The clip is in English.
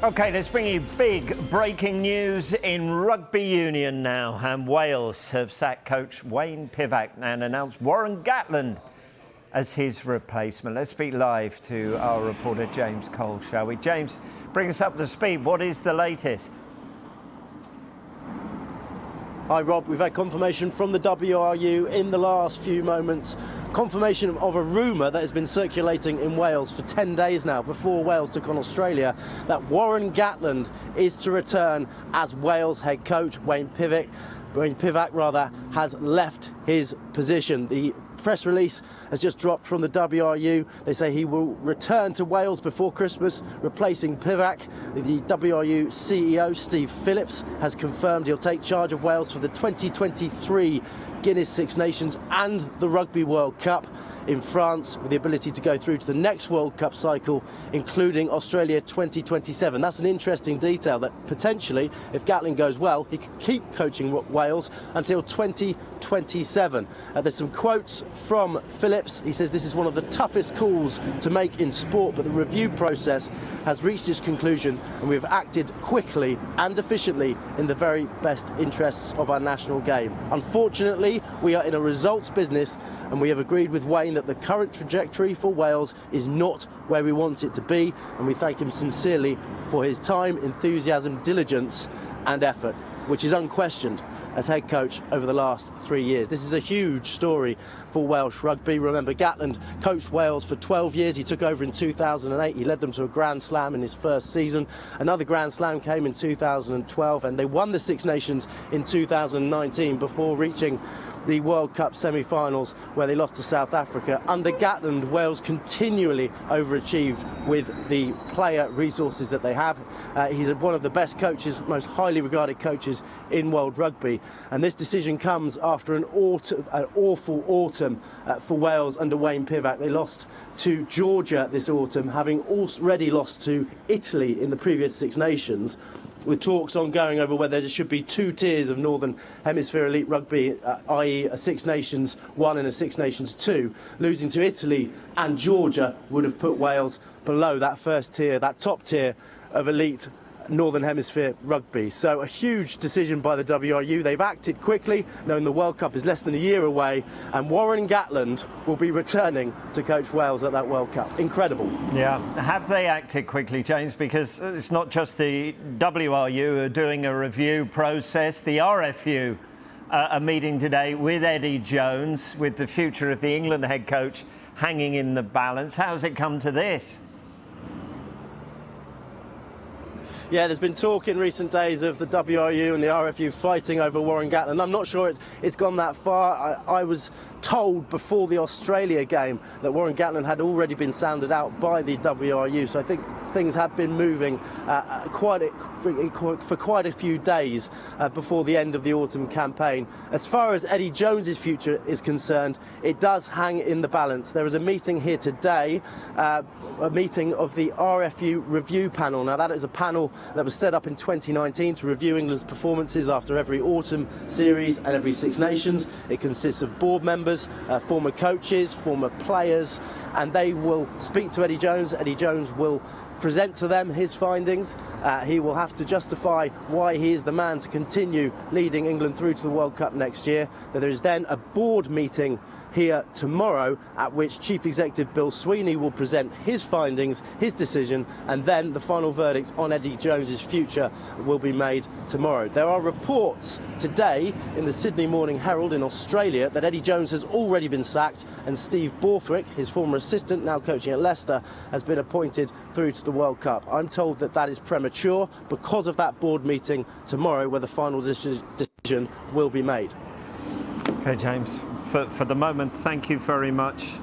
OK, let's bring you big breaking news in Rugby Union now. And Wales have sacked coach Wayne Pivac and announced Warren Gatland as his replacement. Let's speak live to our reporter James Cole, shall we? James, bring us up to speed. What is the latest? Hi Rob, we've had confirmation from the WRU in the last few moments. Confirmation of a rumour that has been circulating in Wales for 10 days now, before Wales took on Australia, that Warren Gatland is to return as Wales head coach. Wayne Pivac has left his position. The press release has just dropped from the WRU. They say he will return to Wales before Christmas, replacing Pivac. The WRU CEO, Steve Phillips, has confirmed he'll take charge of Wales for the 2023 Guinness Six Nations and the Rugby World Cup in France, with the ability to go through to the next World Cup cycle, including Australia 2027. That's an interesting detail, that potentially, if Gatland goes well, he could keep coaching Wales until 2027. There's some quotes from Phillips. He says this is one of the toughest calls to make in sport, but the review process has reached its conclusion and we've acted quickly and efficiently in the very best interests of our national game. Unfortunately, we are in a results business, and we have agreed with Wayne that the current trajectory for Wales is not where we want it to be, and we thank him sincerely for his time, enthusiasm, diligence and effort, which is unquestioned, as head coach over the last 3 years. This is a huge story for Welsh Rugby. Remember, Gatland coached Wales for 12 years. He took over in 2008. He led them to a Grand Slam in his first season. Another Grand Slam came in 2012, and they won the Six Nations in 2019 before reaching the World Cup semi-finals, where they lost to South Africa. Under Gatland, Wales continually overachieved with the player resources that they have. He's one of the best coaches, most highly regarded coaches in world rugby, and this decision comes after an awful autumn for Wales under Wayne Pivac. They lost to Georgia this autumn, having already lost to Italy in the previous Six Nations, with talks ongoing over whether there should be two tiers of Northern Hemisphere elite rugby, i.e. a Six Nations 1 and a Six Nations 2. Losing to Italy and Georgia would have put Wales below that first tier, that top tier of elite Northern Hemisphere rugby. So a huge decision by the WRU. They've acted quickly, knowing the World Cup is less than a year away, and Warren Gatland will be returning to coach Wales at that World Cup. Incredible. Yeah. Have they acted quickly, James? Because it's not just the WRU who are doing a review process. The RFU are meeting today with Eddie Jones, with the future of the England head coach hanging in the balance. How's it come to this? Yeah, there's been talk in recent days of the WRU and the RFU fighting over Warren Gatland. I'm not sure it's gone that far. I was told before the Australia game that Warren Gatland had already been sounded out by the WRU, so I think things have been moving for quite a few days before the end of the autumn campaign. As far as Eddie Jones's future is concerned, it does hang in the balance. There is a meeting here today, a meeting of the RFU review panel. Now, that is a panel that was set up in 2019 to review England's performances after every autumn series and every Six Nations. It consists of board members, former coaches, former players, and they will speak to Eddie Jones. Eddie Jones will present to them his findings. He will have to justify why he is the man to continue leading England through to the World Cup next year. There is then a board meeting here tomorrow, at which Chief Executive Bill Sweeney will present his findings, his decision, and then the final verdict on Eddie Jones's future will be made tomorrow. There are reports today in the Sydney Morning Herald in Australia that Eddie Jones has already been sacked, and Steve Borthwick, his former assistant, now coaching at Leicester, has been appointed through to the World Cup. I'm told that that is premature because of that board meeting tomorrow, where the final decision will be made. OK, James, for the moment, thank you very much.